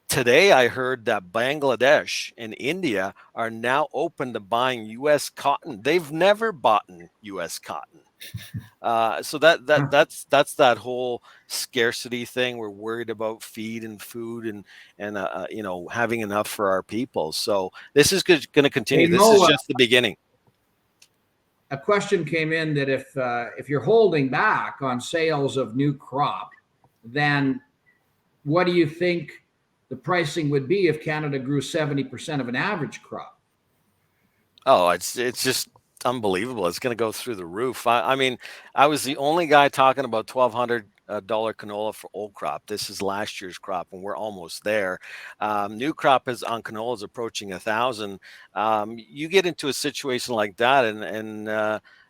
today, I heard that Bangladesh and India are now open to buying U.S. cotton. They've never bought U.S. cotton. So that's that whole scarcity thing. We're worried about feed and food and having enough for our people. So this is going to continue. This is just the beginning. A question came in that if you're holding back on sales of new crop, then what do you think the pricing would be if Canada grew 70% of an average crop? Oh, it's just unbelievable. It's going to go through the roof. I mean, I was the only guy talking about $1,200 canola for old crop. This is last year's crop, and we're almost there. New crop is on canola is approaching 1,000. You get into a situation like that, and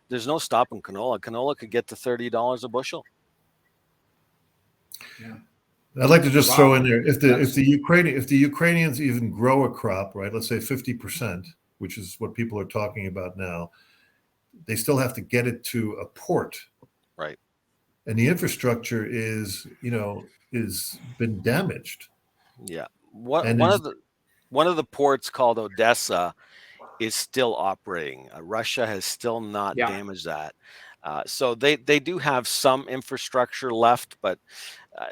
there's no stopping canola. Canola could get to $30 a bushel. Yeah. I'd like to just throw in there, if the Ukrainians even grow a crop, right, let's say 50%, which is what people are talking about now, they still have to get it to a port. Right. And the infrastructure is been damaged. Yeah. One of the ports called Odessa is still operating. Russia has still not damaged that. So they do have some infrastructure left, but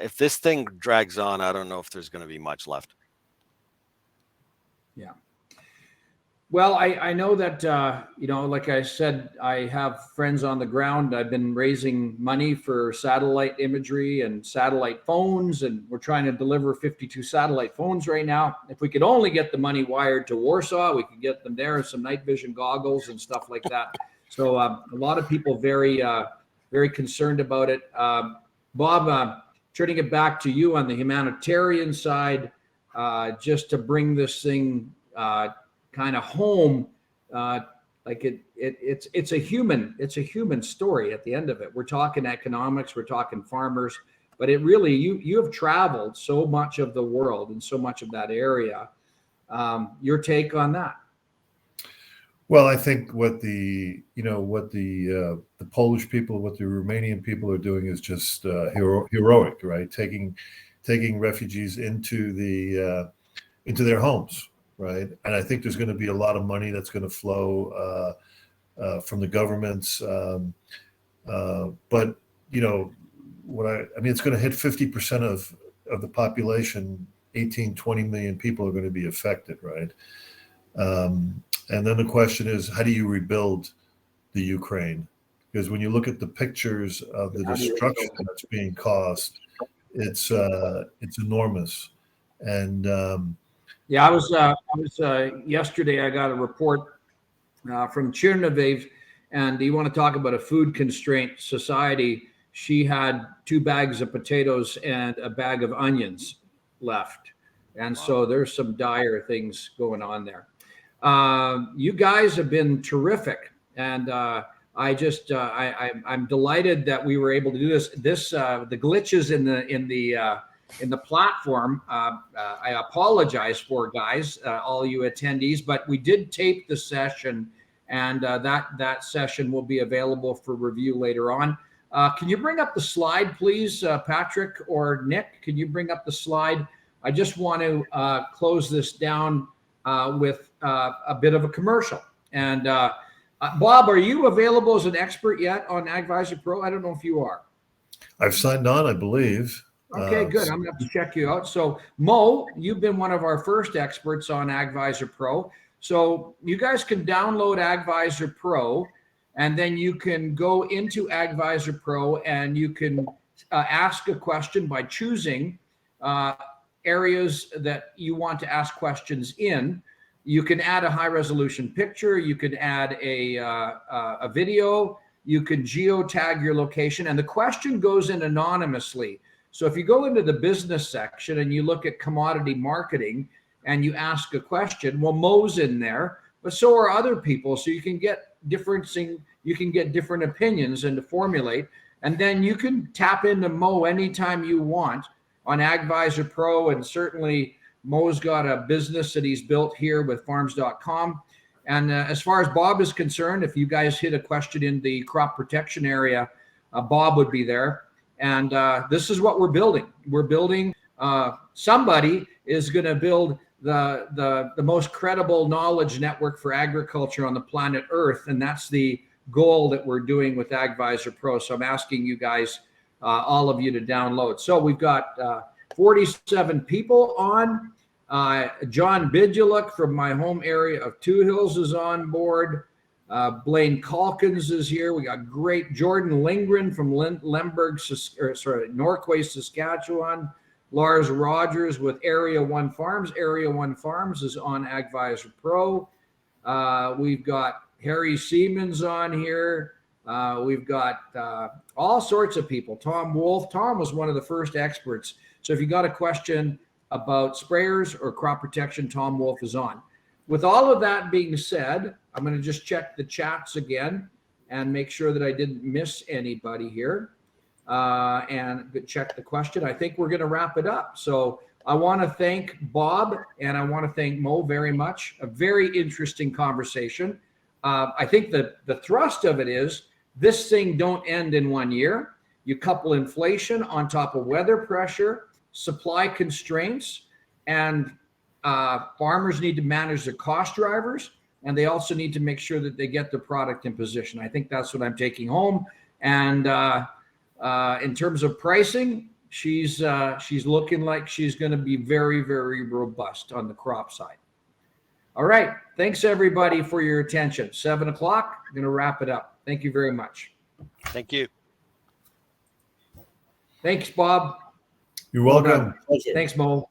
if this thing drags on, I don't know if there's going to be much left. Yeah. Well, I know that, like I said, I have friends on the ground. I've been raising money for satellite imagery and satellite phones, and we're trying to deliver 52 satellite phones right now. If we could only get the money wired to Warsaw, we could get them there, some night vision goggles and stuff like that. So a lot of people very concerned about it. Bob, turning it back to you on the humanitarian side, just to bring this thing kind of home, it's a human story at the end of it. We're talking economics, we're talking farmers, but it really, you have traveled so much of the world and so much of that area. Your take on that? Well, I think what the Polish people, what the Romanian people are doing is just heroic, right? Taking refugees into their homes. Right. And I think there's going to be a lot of money that's going to flow from the governments. But, it's going to hit 50% of the population, 18, 20 million people are going to be affected. Right. And then the question is, how do you rebuild the Ukraine? Because when you look at the pictures of the destruction that's being caused, it's enormous. And, yeah, I was yesterday. I got a report from Chernihiv, and you want to talk about a food constraint society? She had 2 bags of potatoes and a bag of onions left, and so there's some dire things going on there. You guys have been terrific, and I'm delighted that we were able to do this. The glitches in the platform, I apologize for, guys, all you attendees, but we did tape the session, and that session will be available for review later on. Can you bring up the slide, please, Patrick or Nick? Can you bring up the slide? I just want to close this down with a bit of a commercial. And Bob, are you available as an expert yet on AgvisorPRO? I don't know if you are. I've signed on, I believe. Okay, good. I'm going to have to check you out. So, Mo, you've been one of our first experts on AgvisorPRO. So you guys can download AgvisorPRO, and then you can go into AgvisorPRO and you can ask a question by choosing areas that you want to ask questions in. You can add a high-resolution picture. You can add a video. You can geotag your location, and the question goes in anonymously. So if you go into the business section and you look at commodity marketing and you ask a question, well, Mo's in there, but so are other people. So you can get different opinions and to formulate, and then you can tap into Mo anytime you want on AgvisorPRO. And certainly Mo's got a business that he's built here with farms.com. And as far as Bob is concerned, if you guys hit a question in the crop protection area, Bob would be there. And this is what we're building. We're building, somebody is going to build the most credible knowledge network for agriculture on the planet Earth. And that's the goal that we're doing with AgvisorPRO. So I'm asking you guys, all of you, to download. So we've got 47 people on. John Biduluk from my home area of Two Hills is on board. Blaine Calkins is here. We got great Jordan Lindgren from Norquay, Saskatchewan. Lars Rogers with Area 1 Farms. Area 1 Farms is on AgvisorPRO. We've got Harry Siemens on here. We've got all sorts of people. Tom Wolf. Tom was one of the first experts. So if you got a question about sprayers or crop protection, Tom Wolf is on. With all of that being said, I'm going to just check the chats again and make sure that I didn't miss anybody here, and check the question. I think we're going to wrap it up. So I want to thank Bob and I want to thank Mo very much. A very interesting conversation. I think the thrust of it is this thing don't end in 1 year. You couple inflation on top of weather pressure, supply constraints, and farmers need to manage their cost drivers, and they also need to make sure that they get the product in position. I think that's what I'm taking home. And in terms of pricing, she's looking like she's going to be very, very robust on the crop side. All right. Thanks, everybody, for your attention. 7 o'clock. I'm going to wrap it up. Thank you very much. Thank you. Thanks, Bob. You're Well welcome. done. Thanks, Mo.